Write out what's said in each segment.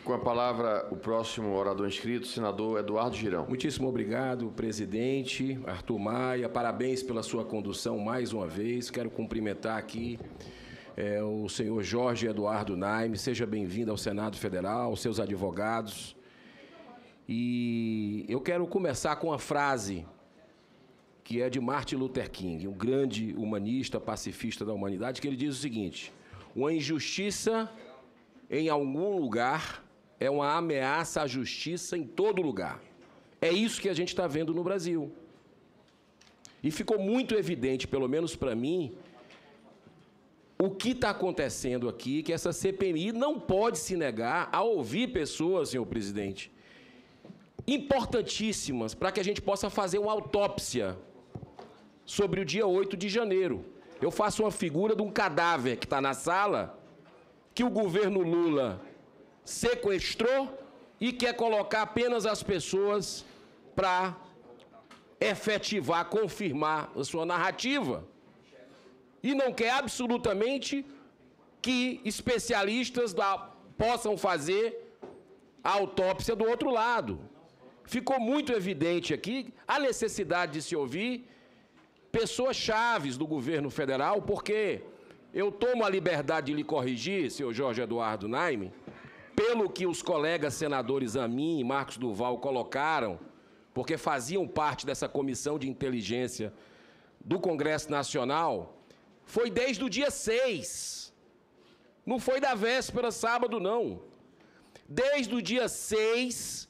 Com a palavra, o próximo orador inscrito, senador Eduardo Girão. Muitíssimo obrigado, presidente Arthur Maia. Parabéns pela sua condução mais uma vez. Quero cumprimentar aqui o senhor Jorge Eduardo Naime. Seja bem-vindo ao Senado Federal, aos seus advogados. E eu quero começar com uma frase que é de Martin Luther King, um grande humanista, pacifista da humanidade, que ele diz o seguinte: uma injustiça em algum lugar é uma ameaça à justiça em todo lugar. É isso que a gente está vendo no Brasil. E ficou muito evidente, pelo menos para mim, o que está acontecendo aqui, que essa CPMI não pode se negar a ouvir pessoas, senhor presidente, importantíssimas para que a gente possa fazer uma autópsia sobre o dia 8 de janeiro. Eu faço uma figura de um cadáver que está na sala, que o governo Lula sequestrou e quer colocar apenas as pessoas para efetivar, confirmar a sua narrativa. E não quer absolutamente que especialistas possam fazer a autópsia do outro lado. Ficou muito evidente aqui a necessidade de se ouvir pessoas chaves do governo federal, porque eu tomo a liberdade de lhe corrigir, senhor Jorge Eduardo Naime, pelo que os colegas senadores Amin e Marcos Duval colocaram, porque faziam parte dessa comissão de inteligência do Congresso Nacional, foi desde o dia 6. Não foi da véspera, sábado, não. Desde o dia 6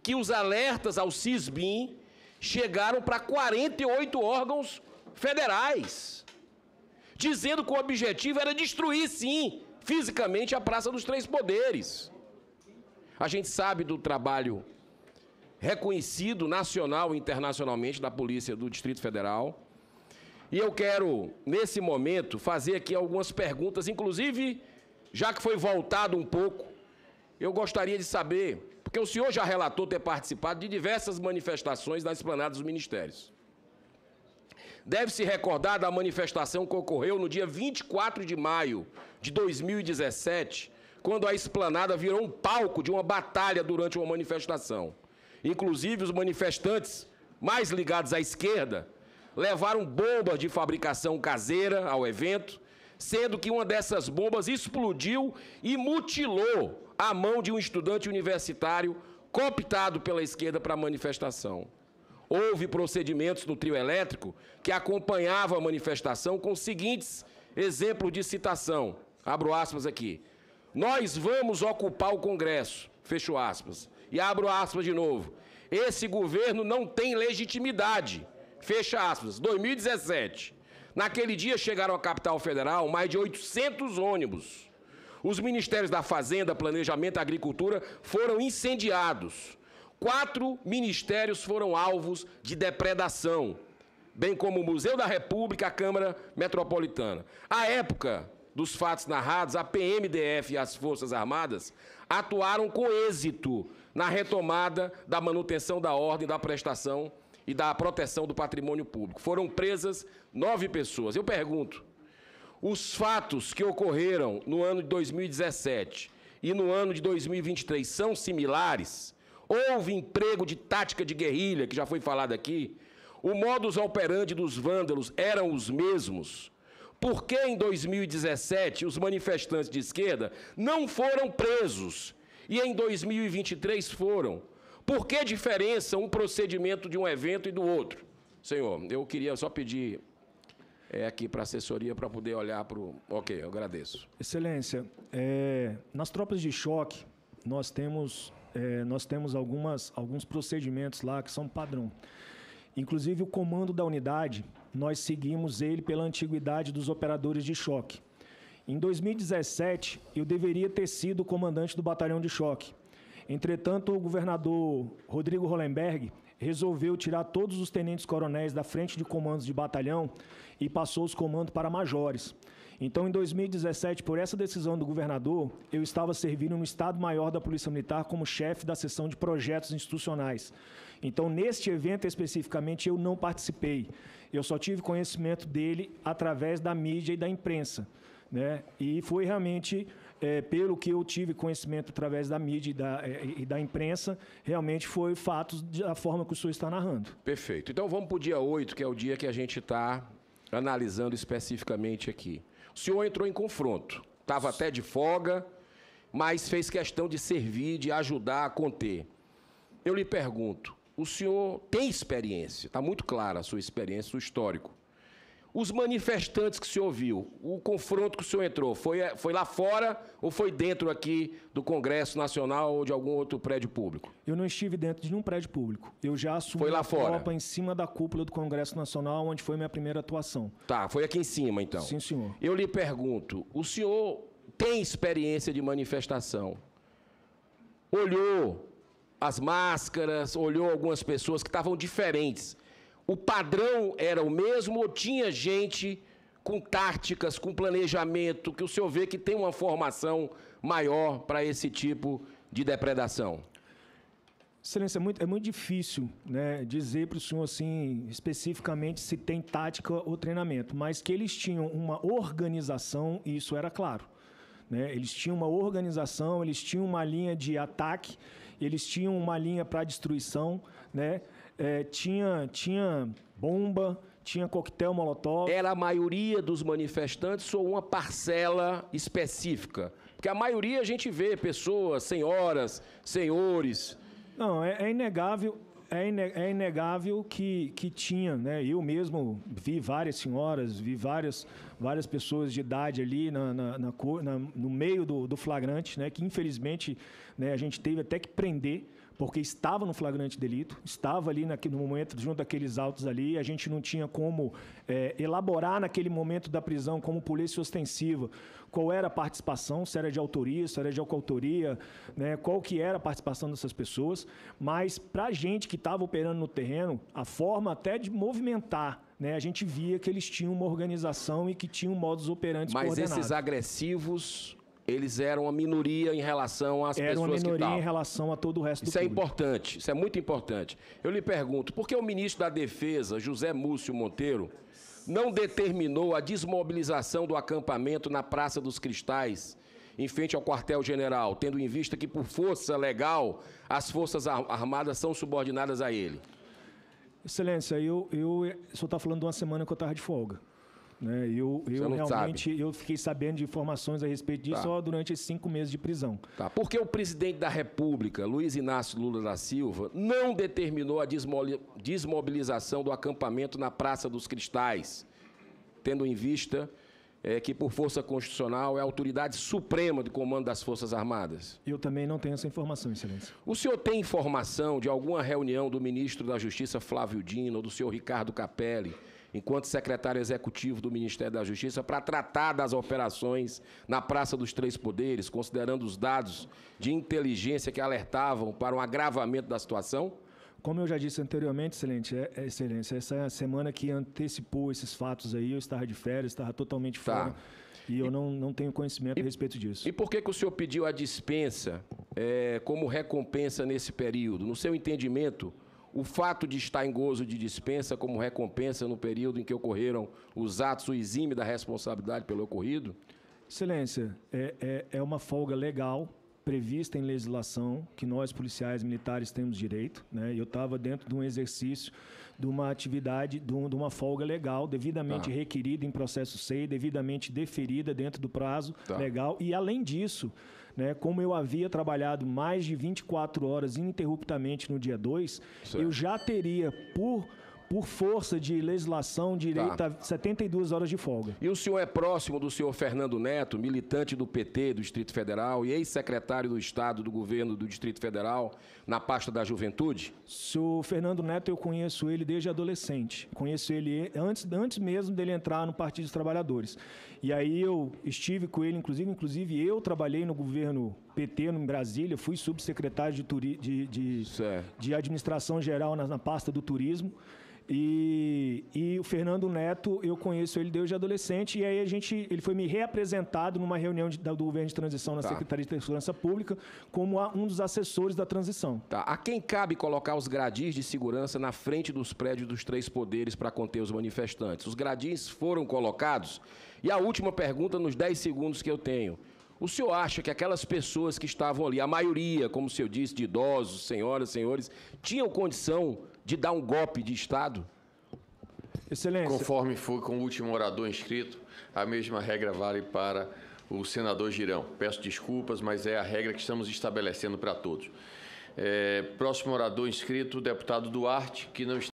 que os alertas ao CISBIM chegaram para 48 órgãos federais, dizendo que o objetivo era destruir, sim, fisicamente a Praça dos Três Poderes. A gente sabe do trabalho reconhecido nacional e internacionalmente da Polícia do Distrito Federal. E eu quero, nesse momento, fazer aqui algumas perguntas, inclusive, já que foi voltado um pouco, eu gostaria de saber, porque o senhor já relatou ter participado de diversas manifestações na esplanada dos ministérios. Deve-se recordar da manifestação que ocorreu no dia 24 de maio de 2017, quando a esplanada virou um palco de uma batalha durante uma manifestação. Inclusive, os manifestantes mais ligados à esquerda levaram bombas de fabricação caseira ao evento, sendo que uma dessas bombas explodiu e mutilou a mão de um estudante universitário cooptado pela esquerda para a manifestação. Houve procedimentos no trio elétrico que acompanhavam a manifestação com os seguintes exemplos de citação. Abro aspas aqui. Nós vamos ocupar o Congresso. Fecho aspas. E abro aspas de novo. Esse governo não tem legitimidade. Fecha aspas. 2017. Naquele dia chegaram à capital federal mais de 800 ônibus. Os ministérios da Fazenda, Planejamento e Agricultura foram incendiados. 4 ministérios foram alvos de depredação, bem como o Museu da República e a Câmara Metropolitana. À época dos fatos narrados, a PMDF e as Forças Armadas atuaram com êxito na retomada da manutenção da ordem, da prestação e da proteção do patrimônio público. Foram presas 9 pessoas. Eu pergunto, os fatos que ocorreram no ano de 2017 e no ano de 2023 são similares? Houve emprego de tática de guerrilha, que já foi falado aqui? O modus operandi dos vândalos eram os mesmos? Por que em 2017 os manifestantes de esquerda não foram presos e em 2023 foram? Por que diferença um procedimento de um evento e do outro? Senhor, eu queria só pedir aqui para a assessoria para poder olhar para o... Ok, eu agradeço. Excelência, nas tropas de choque, nós temos alguns procedimentos lá que são padrão. Inclusive, o comando da unidade, nós seguimos ele pela antiguidade dos operadores de choque. Em 2017, eu deveria ter sido comandante do batalhão de choque. Entretanto, o governador Rodrigo Hollenberg resolveu tirar todos os tenentes-coronéis da frente de comandos de batalhão e passou os comandos para majores. Então, em 2017, por essa decisão do governador, eu estava servindo no Estado-Maior da Polícia Militar como chefe da seção de projetos institucionais. Então, neste evento especificamente, eu não participei. Eu só tive conhecimento dele através da mídia e da imprensa, né? E foi realmente pelo que eu tive conhecimento através da mídia e da imprensa, realmente foi fatos da forma que o senhor está narrando. Perfeito. Então vamos para o dia 8, que é o dia que a gente está analisando especificamente aqui. O senhor entrou em confronto, estava até de folga, mas fez questão de servir, de ajudar a conter. Eu lhe pergunto, o senhor tem experiência, está muito clara a sua experiência, o histórico. Os manifestantes que o senhor viu, o confronto que o senhor entrou, foi lá fora ou foi dentro aqui do Congresso Nacional ou de algum outro prédio público? Eu não estive dentro de nenhum prédio público. Eu já assumi Foi lá a fora? tropa em cima da cúpula do Congresso Nacional, onde foi minha primeira atuação. Tá, foi aqui em cima, então. Sim, senhor. Eu lhe pergunto, o senhor tem experiência de manifestação? Olhou as máscaras, olhou algumas pessoas que estavam diferentes. O padrão era o mesmo ou tinha gente com táticas, com planejamento, que o senhor vê que tem uma formação maior para esse tipo de depredação? Excelência, é muito difícil, né, dizer para o senhor assim, especificamente se tem tática ou treinamento, mas que eles tinham uma organização, e isso era claro. Né? Eles tinham uma organização, eles tinham uma linha de ataque, eles tinham uma linha para destruição, né? Tinha bomba, tinha coquetel molotov. Era a maioria dos manifestantes ou uma parcela específica? Porque a maioria a gente vê pessoas, senhoras, senhores. Não, é inegável. É inegável que tinha, né? Eu mesmo vi várias senhoras, vi várias pessoas de idade ali no meio do flagrante, né? Que infelizmente, né, a gente teve até que prender, porque estava no flagrante delito, estava ali no momento junto daqueles autos ali, a gente não tinha como elaborar naquele momento da prisão como polícia ostensiva qual era a participação, se era de autoria, se era de coautoria, né, qual que era a participação dessas pessoas, mas para a gente que estava operando no terreno, a forma até de movimentar, né, a gente via que eles tinham uma organização e que tinham modus operandi coordenados. Mas esses agressivos, eles eram uma minoria em relação às pessoas que estavam. Era uma minoria em relação a todo o resto do público. Isso é importante, isso é muito importante. Eu lhe pergunto, por que o ministro da Defesa, José Múcio Monteiro, não determinou a desmobilização do acampamento na Praça dos Cristais, em frente ao quartel-general, tendo em vista que, por força legal, as Forças Armadas são subordinadas a ele? Excelência, o senhor está falando de uma semana que eu estava de folga. Né? Eu realmente fiquei sabendo de informações a respeito disso só durante esses 5 meses de prisão. Tá. Por que o presidente da República, Luiz Inácio Lula da Silva, não determinou a desmobilização do acampamento na Praça dos Cristais, tendo em vista que, por força constitucional, é a autoridade suprema de comando das Forças Armadas? Eu também não tenho essa informação, Excelência. O senhor tem informação de alguma reunião do ministro da Justiça, Flávio Dino, ou do senhor Ricardo Capelli, enquanto secretário executivo do Ministério da Justiça, para tratar das operações na Praça dos Três Poderes, considerando os dados de inteligência que alertavam para um agravamento da situação? Como eu já disse anteriormente, Excelência, essa semana que antecipou esses fatos aí, eu estava de férias, estava totalmente fora, e eu não tenho conhecimento a respeito disso. E por que o senhor pediu a dispensa como recompensa nesse período? No seu entendimento, o fato de estar em gozo de dispensa como recompensa no período em que ocorreram os atos, o exime da responsabilidade pelo ocorrido? Excelência, é uma folga legal, prevista em legislação, que nós, policiais militares, temos direito. Né? Eu estava dentro de um exercício, de uma atividade, de uma folga legal, devidamente requerida em processo SEI, devidamente deferida dentro do prazo legal. E, além disso, né, como eu havia trabalhado mais de 24 horas ininterruptamente no dia 2, eu já teria, por força de legislação, direito a 72 horas de folga. E o senhor é próximo do senhor Fernando Neto, militante do PT do Distrito Federal e ex-secretário do Estado do governo do Distrito Federal na pasta da Juventude? O Fernando Neto, eu conheço ele desde adolescente. Conheço ele antes mesmo dele entrar no Partido dos Trabalhadores. E aí eu estive com ele, inclusive eu trabalhei no governo PT em Brasília, fui subsecretário de Administração Geral na pasta do Turismo. E o Fernando Neto, eu conheço ele desde adolescente, e aí ele foi me reapresentado numa reunião do governo de transição na Secretaria de Segurança Pública como um dos assessores da transição. A quem cabe colocar os gradis de segurança na frente dos prédios dos Três Poderes para conter os manifestantes? Os gradis foram colocados? E a última pergunta, nos 10 segundos que eu tenho: O senhor acha que aquelas pessoas que estavam ali, a maioria, como o senhor disse, de idosos, senhoras, senhores, tinham condição de dar um golpe de Estado? Excelência. Conforme foi com o último orador inscrito, a mesma regra vale para o senador Girão. Peço desculpas, mas é a regra que estamos estabelecendo para todos. Próximo orador inscrito, o deputado Duarte, que não está